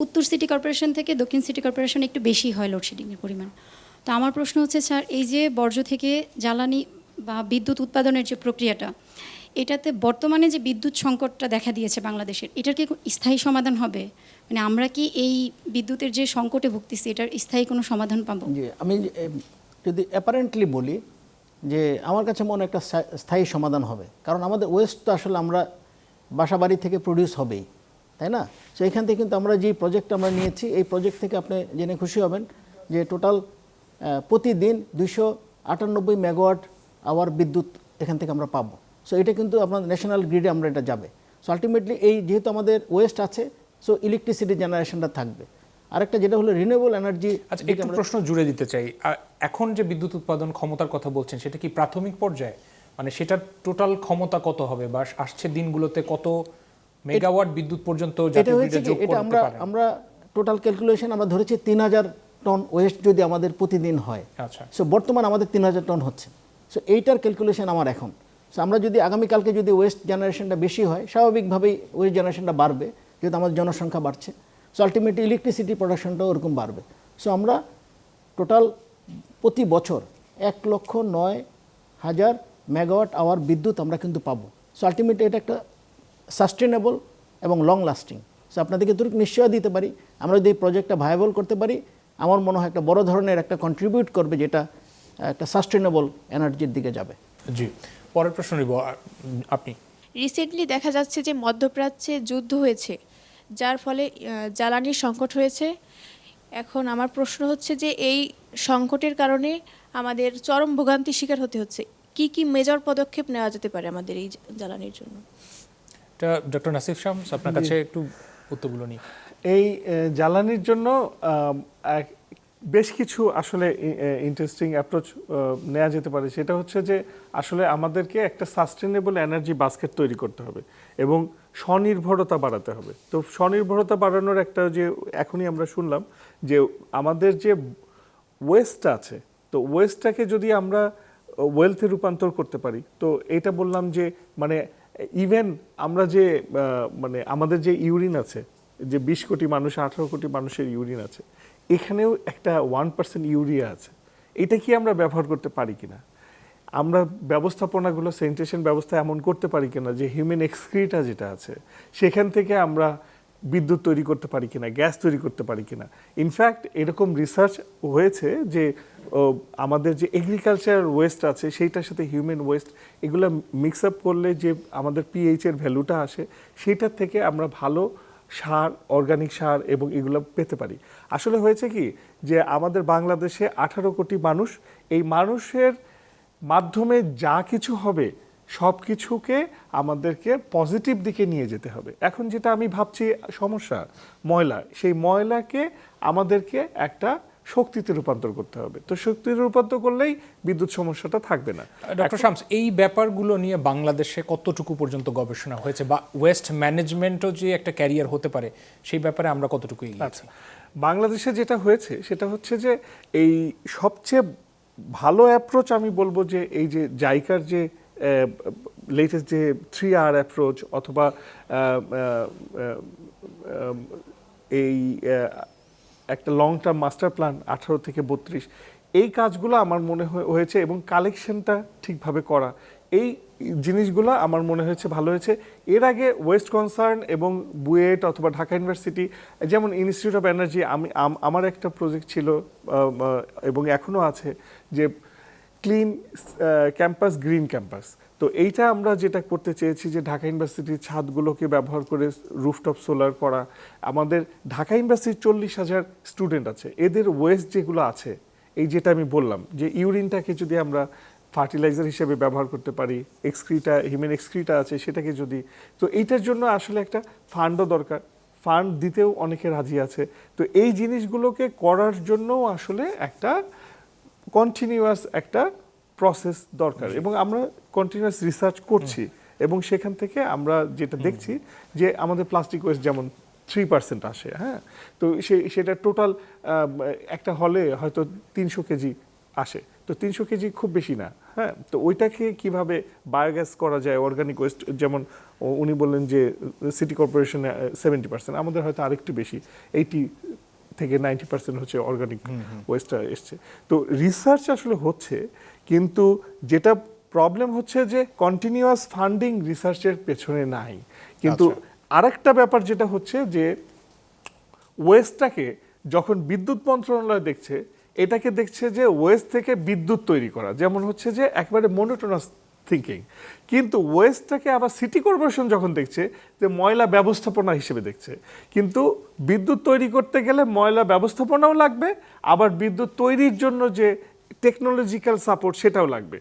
উত্তর city corporation থেকে দক্ষিণ সিটি কর্পোরেশন একটু বেশি হয় লোডশেডিংয়ের পরিমাণ। তো আমার প্রশ্ন হচ্ছে স্যার, এই যে বর্জ্য থেকে জ্বালানি বা বিদ্যুৎ উৎপাদনের যে প্রক্রিয়াটা, এটাতে বর্তমানে যে বিদ্যুৎ সংকটটা দেখা দিয়েছে বাংলাদেশের, এটার কি স্থায়ী সমাধান হবে? মানে আমরা কি এই বিদ্যুতের যে সংকটে ভুগতেছি এটার স্থায়ী কোনো সমাধান পাবো? জি, আমি যদি অ্যাপারেন্টলি বলি যে আমার কাছে মনে একটা স্থায়ী সমাধান হবে, কারণ আমাদের ওয়েস্ট তো আসলে আমরা বাসাবাড়ি থেকে প্রডিউস হবেই, তাই না? সো এখান থেকে কিন্তু আমরা যে প্রজেক্ট আমরা নিয়েছি, এই প্রজেক্ট থেকে আপনি জেনে খুশি হবেন যে টোটাল প্রতিদিন 298 মেগাওয়াট আওয়ার বিদ্যুৎ এখান থেকে আমরা পাবো। সো এটা কিন্তু আপনার ন্যাশনাল গ্রিডে আমরা এটা যাবে। সো আলটিমেটলি এই যেহেতু আমাদের ওয়েস্ট আছে, সো ইলেকট্রিসিটি জেনারেশনটা থাকবে। আরেকটা যেটা হলো রিনিউয়েবল এনার্জি। আচ্ছা, একটু প্রশ্ন জুড়ে দিতে চাই। এখন যে বিদ্যুৎ উৎপাদন ক্ষমতার কথা বলছেন, সেটা কি প্রাথমিক পর্যায়ে? মানে সেটার টোটাল ক্ষমতা কত হবে, বা আসছে দিনগুলোতে কত মেগাওয়াট বিদ্যুৎ পর্যন্ত জাতীয় গ্রিডে যোগ করতে পারেন? আমরা টোটাল ক্যালকুলেশন আমরা ধরেছি 3000 টন ওয়েস্ট যদি আমাদের প্রতিদিন হয়। আচ্ছা, সো বর্তমান আমাদের 3000 টন হচ্ছে। সো এইটার ক্যালকুলেশন আমার এখন। সো আমরা যদি আগামীকালকে যদি ওয়েস্ট জেনারেশনটা বেশি হয়, স্বাভাবিকভাবেই ওয়েস্ট জেনারেশনটা বাড়বে, যেহেতু আমাদের জনসংখ্যা বাড়ছে। সো আলটিমেটলি ইলেকট্রিসিটি প্রোডাকশনটাও ওরকম বাড়বে। সো আমরা টোটাল প্রতি বছর 1,09,000 মেগাওয়াট আওয়ার বিদ্যুৎ আমরা কিন্তু পাবো। সো আলটিমেটলি এটা একটা সাস্টেনেবল এবং লং লাস্টিং। সো আপনাদেরকে এতটুকু নিশ্চয় দিতে পারি, আমরা যদি এই প্রজেক্টটা ভায়াবল করতে পারি, আমার মনে হয় একটা বড় ধরনের একটা কন্ট্রিবিউট করবে, যেটা একটা সাস্টেনেবল এনার্জির দিকে যাবে। জি, পরের প্রশ্ন নিব আপনি। রিসেন্টলি দেখা যাচ্ছে যে মধ্যপ্রাচ্যে যুদ্ধ হয়েছে, যার ফলে জ্বালানির সংকট হয়েছে। এখন আমার প্রশ্ন হচ্ছে যে এই সংকটের কারণে আমাদের চরম ভোগান্তির শিকার হতে হচ্ছে। কি কি মেজর পদক্ষেপ নেওয়া যেতে পারে আমাদের এই জ্বালানির জন্য? এটা ডক্টর নাসিফ শামস, আপনার কাছে একটু উত্তরগুলো নিই। এই জ্বালানির জন্য বেশ কিছু আসলে ইন্টারেস্টিং অ্যাপ্রোচ নেওয়া যেতে পারে। সেটা হচ্ছে যে আসলে আমাদেরকে একটা সাস্টেনেবল এনার্জি বাস্কেট তৈরি করতে হবে এবং স্বনির্ভরতা বাড়াতে হবে। তো স্বনির্ভরতা বাড়ানোর একটা যে এখনই আমরা শুনলাম যে আমাদের যে ওয়েস্টটা আছে, তো ওয়েস্টটাকে যদি আমরা ওয়েলথে রূপান্তর করতে পারি, তো এটা বললাম যে মানে ইভেন আমরা যে মানে আমাদের যে ইউরিন আছে, যে 20 কোটি মানুষ 18 কোটি মানুষের ইউরিন আছে, এখানেও একটা 1% ইউরিয়া আছে। এটা কি আমরা ব্যবহার করতে পারি কিনা? আমরা ব্যবস্থাপনাগুলো স্যানিটেশন ব্যবস্থা এমন করতে পারি কিনা যে হিউম্যান এক্সক্রিটা যেটা আছে সেখান থেকে আমরা বিদ্যুৎ তৈরি করতে পারি কিনা, গ্যাস তৈরি করতে পারি কিনা। ইনফ্যাক্ট এরকম রিসার্চ হয়েছে যে আমাদের যে এগ্রিকালচার ওয়েস্ট আছে সেইটার সাথে হিউম্যান ওয়েস্ট এগুলো মিক্স আপ করলে যে আমাদের পিএইচের ভ্যালুটা আসে, সেটার থেকে আমরা ভালো সার, অর্গানিক সার এবং এগুলো পেতে পারি। আসলে হয়েছে কি যে আমাদের বাংলাদেশে 18 কোটি মানুষ, এই মানুষের মাধ্যমে যা কিছু হবে সব কিছুকে আমাদেরকে পজিটিভ দিকে নিয়ে যেতে হবে। এখন যেটা আমি ভাবছি সমস্যা ময়লা, সেই ময়লাকে আমাদেরকে একটা শক্তিতে রূপান্তর করতে হবে। তো শক্তিতে রূপান্তর করলেই বিদ্যুৎ সমস্যাটা থাকবে না। ডক্টর শামস, এই ব্যাপারগুলো নিয়ে বাংলাদেশে কতটুকু পর্যন্ত গবেষণা হয়েছে, বা ওয়েস্ট ম্যানেজমেন্টও যে একটা ক্যারিয়ার হতে পারে সেই ব্যাপারে আমরা কতটুকু এগিয়েছি? বাংলাদেশে যেটা হয়েছে সেটা হচ্ছে যে এই সবচেয়ে ভালো অ্যাপ্রোচ আমি বলবো যে এই যে জাইকার যে লেটেস্ট যে 3R অ্যাপ্রোচ, অথবা এই একটা লং টার্ম মাস্টার প্ল্যান 18 থেকে 32, এই কাজগুলো আমার মনে হয়েছে, এবং কালেকশনটা ঠিকভাবে করা, এই জিনিসগুলো আমার মনে হয়েছে ভালো হয়েছে। এর আগে ওয়েস্ট কনসার্ন এবং বুয়েট অথবা ঢাকা ইউনিভার্সিটি, যেমন ইনস্টিটিউট অফ এনার্জি, আমার একটা প্রজেক্ট ছিল এবং এখনও আছে যে ক্লিন ক্যাম্পাস, গ্রিন ক্যাম্পাস। তো এইটা আমরা যেটা করতে চেয়েছি যে ঢাকা ইউনিভার্সিটির ছাদগুলোকে ব্যবহার করে রুফটপ সোলার করা। আমাদের ঢাকা ইউনিভার্সিটির 40,000 স্টুডেন্ট আছে, এদের ওয়েস্ট যেগুলো আছে, এই যেটা আমি বললাম যে ইউরিনটাকে যদি আমরা ফার্টিলাইজার হিসেবে ব্যবহার করতে পারি, এক্সক্রিটা, হিউম্যান এক্সক্রিটা আছে সেটাকে যদি, তো এইটার জন্য আসলে একটা ফান্ডও দরকার, ফান্ড দিতেও অনেকে রাজি আছে। তো এই জিনিসগুলোকে করার জন্য আসলে একটা কন্টিনিউয়াস একটা প্রসেস দরকার, এবং আমরা কন্টিনিউয়াস রিসার্চ করছি, এবং সেখান থেকে আমরা যেটা দেখছি যে আমাদের প্লাস্টিক ওয়েস্ট যেমন 3% আসে, হ্যাঁ, তো সেটা টোটাল একটা হলে হয়তো 300 কেজি আসে। তো 300 কেজি খুব বেশি না, হ্যাঁ, তো ওইটাকে কিভাবে বায়োগ্যাস করা যায়, অর্গানিক ওয়েস্ট, যেমন উনি বললেন যে সিটি কর্পোরেশনে 70%, আমাদের হয়তো আরেকটু বেশি, 80 থেকে 90% হচ্ছে অর্গানিক ওয়েস্টটা এসছে। তো রিসার্চ আসলে হচ্ছে, কিন্তু যেটা প্রবলেম হচ্ছে যে কন্টিনিউয়াস ফান্ডিং রিসার্চের পেছনে নাই। কিন্তু আরেকটা ব্যাপার যেটা হচ্ছে যে ওয়েস্টটাকে যখন বিদ্যুৎ মন্ত্রণালয় দেখছে, এটাকে দেখছে যে ওয়েস্ট থেকে বিদ্যুৎ তৈরি করা, যেমন হচ্ছে যে একেবারে মোনোটোনাস থিঙ্কিং। কিন্তু ওয়েস্টটাকে আবার সিটি কর্পোরেশন যখন দেখছে যে ময়লা ব্যবস্থাপনা হিসেবে দেখছে, কিন্তু বিদ্যুৎ তৈরি করতে গেলে ময়লা ব্যবস্থাপনাও লাগবে, আবার বিদ্যুৎ তৈরির জন্য যে টেকনোলজিক্যাল সাপোর্ট সেটাও লাগবে।